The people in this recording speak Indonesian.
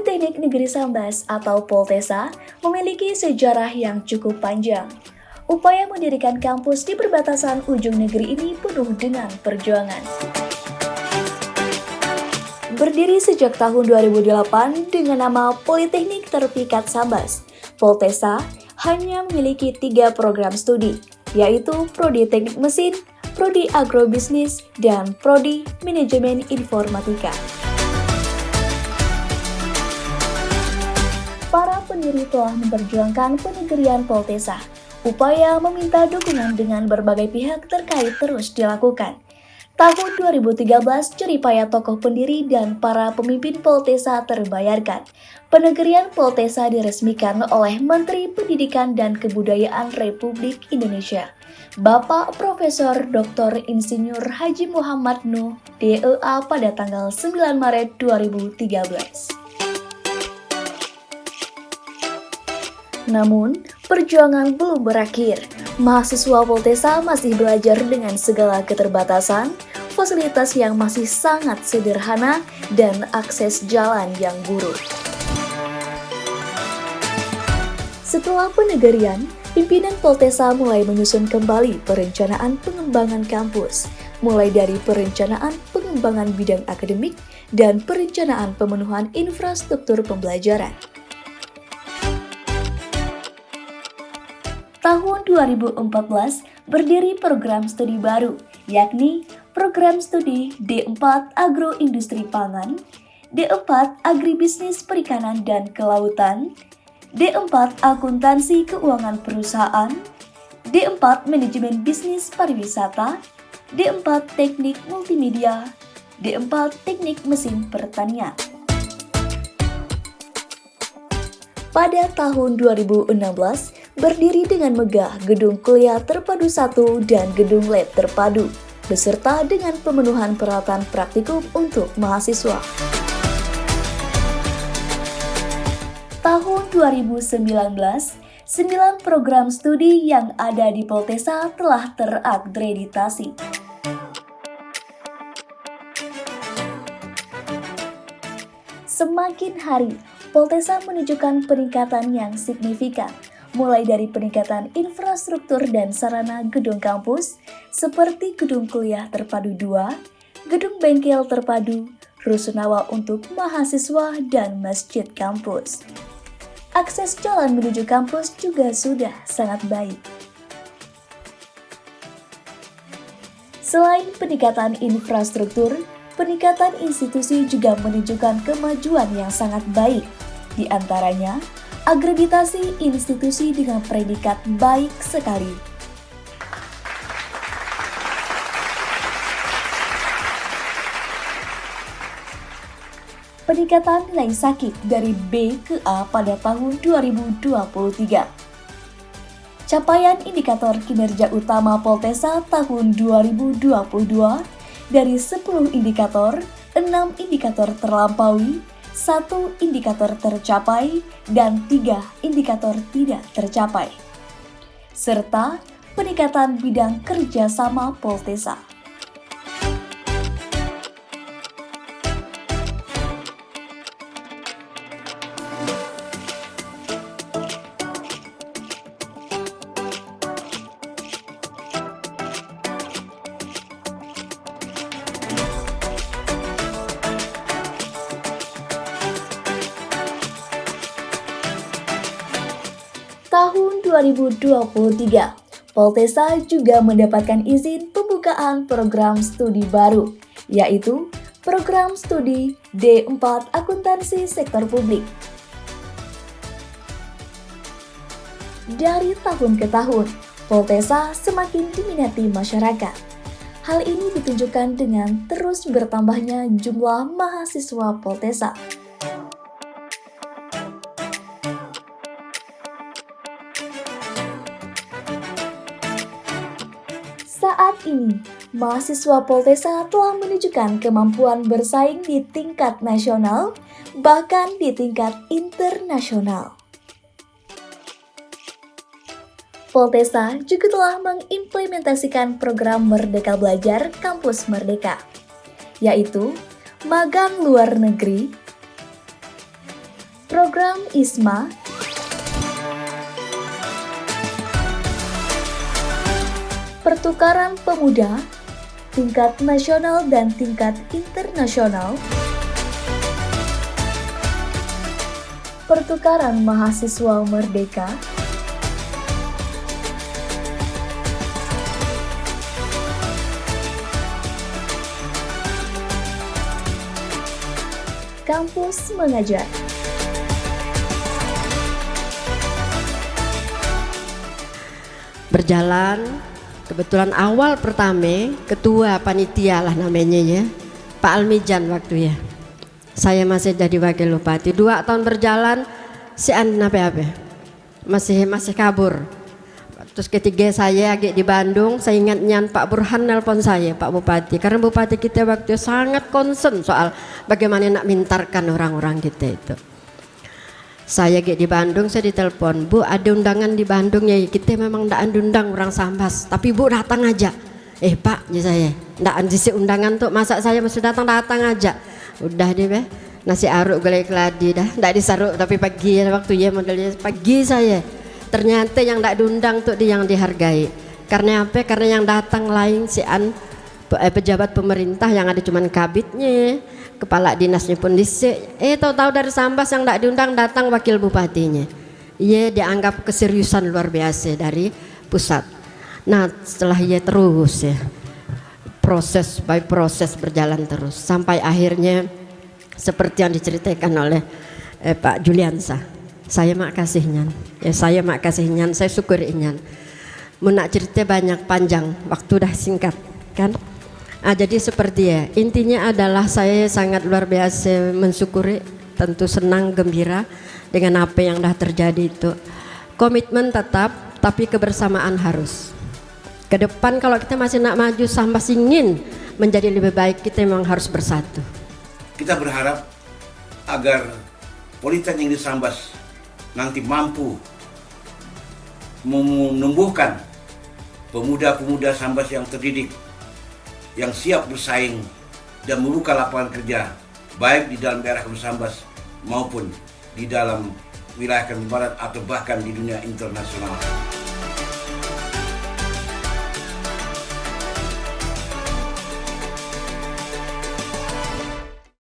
Politeknik Negeri Sambas atau Poltesa memiliki sejarah yang cukup panjang. Upaya mendirikan kampus di perbatasan ujung negeri ini penuh dengan perjuangan. Berdiri sejak tahun 2008 dengan nama Politeknik Terpikat Sambas, Poltesa hanya memiliki 3 program studi, yaitu Prodi Teknik Mesin, Prodi Agrobisnis, dan Prodi Manajemen Informatika. Para pendiri telah memperjuangkan penegerian Poltesa. Upaya meminta dukungan dengan berbagai pihak terkait terus dilakukan. Tahun 2013, jeripaya tokoh pendiri dan para pemimpin Poltesa terbayarkan. Penegerian Poltesa diresmikan oleh Menteri Pendidikan dan Kebudayaan Republik Indonesia, Bapak Profesor Dr. Insinyur Haji Muhammad Nuh, DEA pada tanggal 9 Maret 2013. Namun, perjuangan belum berakhir. Mahasiswa Poltesa masih belajar dengan segala keterbatasan, fasilitas yang masih sangat sederhana, dan akses jalan yang buruk. Setelah penegerian, pimpinan Poltesa mulai menyusun kembali perencanaan pengembangan kampus, mulai dari perencanaan pengembangan bidang akademik dan perencanaan pemenuhan infrastruktur pembelajaran. Tahun 2014 berdiri program studi baru, yakni program studi D4 Agroindustri Pangan, D4 Agribisnis Perikanan dan Kelautan, D4 Akuntansi Keuangan Perusahaan, D4 Manajemen Bisnis Pariwisata, D4 Teknik Multimedia, D4 Teknik Mesin Pertanian. Pada tahun 2016, berdiri dengan megah gedung kuliah terpadu 1 dan gedung lab terpadu, beserta dengan pemenuhan peralatan praktikum untuk mahasiswa. Tahun 2019, 9 program studi yang ada di Poltesa telah terakreditasi. Semakin hari, Poltesa menunjukkan peningkatan yang signifikan, mulai dari peningkatan infrastruktur dan sarana gedung kampus, seperti gedung kuliah terpadu 2, gedung bengkel terpadu, rusunawa untuk mahasiswa, dan masjid kampus. Akses jalan menuju kampus juga sudah sangat baik. Selain peningkatan infrastruktur, peningkatan institusi juga menunjukkan kemajuan yang sangat baik. Di antaranya, akreditasi institusi dengan predikat baik sekali. Peningkatan nilai sakit dari B ke A pada tahun 2023. Capaian indikator kinerja utama Poltesa tahun 2022 dari 10 indikator, 6 indikator terlampaui, 1 indikator tercapai, dan 3 indikator tidak tercapai, serta peningkatan bidang kerjasama Poltesa. Tahun 2023, Poltesa juga mendapatkan izin pembukaan program studi baru, yaitu program studi D4 Akuntansi Sektor Publik. Dari tahun ke tahun, Poltesa semakin diminati masyarakat. Hal ini ditunjukkan dengan terus bertambahnya jumlah mahasiswa Poltesa. Saat ini, mahasiswa Poltesa telah menunjukkan kemampuan bersaing di tingkat nasional, bahkan di tingkat internasional. Poltesa juga telah mengimplementasikan program Merdeka Belajar Kampus Merdeka, yaitu magang luar negeri, program ISMA, pertukaran pemuda, tingkat nasional dan tingkat internasional, pertukaran mahasiswa merdeka, kampus mengajar. Berjalan, kebetulan awal pertama ketua panitia lah namanya ya, Pak Almijan waktu ya. Saya masih jadi wakil bupati. 2 tahun berjalan si apa masih kabur. Terus ketiga saya agak di Bandung, saya ingat nyan Pak Burhan nelpon saya, Pak Bupati, karena Bupati kita waktu itu sangat concern soal bagaimana nak mintarkan orang-orang kita itu. Saya agak di Bandung, saya ditelepon, Bu ada undangan di Bandung ya, kita memang ndak undang orang Sambas, tapi Bu datang aja. Pak, ya saya ndak andisi undangan tuh, masa saya mesti datang aja. Udah deh be, nasi aruk gulai keladi dah, ndak disaruk tapi pagi ya, waktu ya modelnya pagi saya. Ternyata yang tidak diundang tuh yang dihargai. Karena apa? Karena yang datang lain pejabat pemerintah yang ada cuman kabitnya, kepala dinasnya pun dhisik. Tahu-tahu dari Sambas yang tidak diundang datang wakil bupatinya. Ia dianggap keseriusan luar biasa dari pusat. Nah setelah ia terus ya, proses by proses berjalan terus sampai akhirnya seperti yang diceritakan oleh Pak Juliansa. Saya makasihnya, saya syukurinya. Nak cerita banyak panjang, waktu dah singkat kan. Jadi seperti ya, intinya adalah saya sangat luar biasa mensyukuri, tentu senang gembira dengan apa yang dah terjadi itu. Komitmen tetap, tapi kebersamaan harus. Ke depan kalau kita masih nak maju Sambas ingin menjadi lebih baik, kita memang harus bersatu. Kita berharap agar Politeknik Negeri Sambas nanti mampu menumbuhkan pemuda-pemuda Sambas yang terdidik, yang siap bersaing dan membuka lapangan kerja baik di dalam daerah Sambas maupun di dalam wilayah Kalimantan Barat atau bahkan di dunia internasional.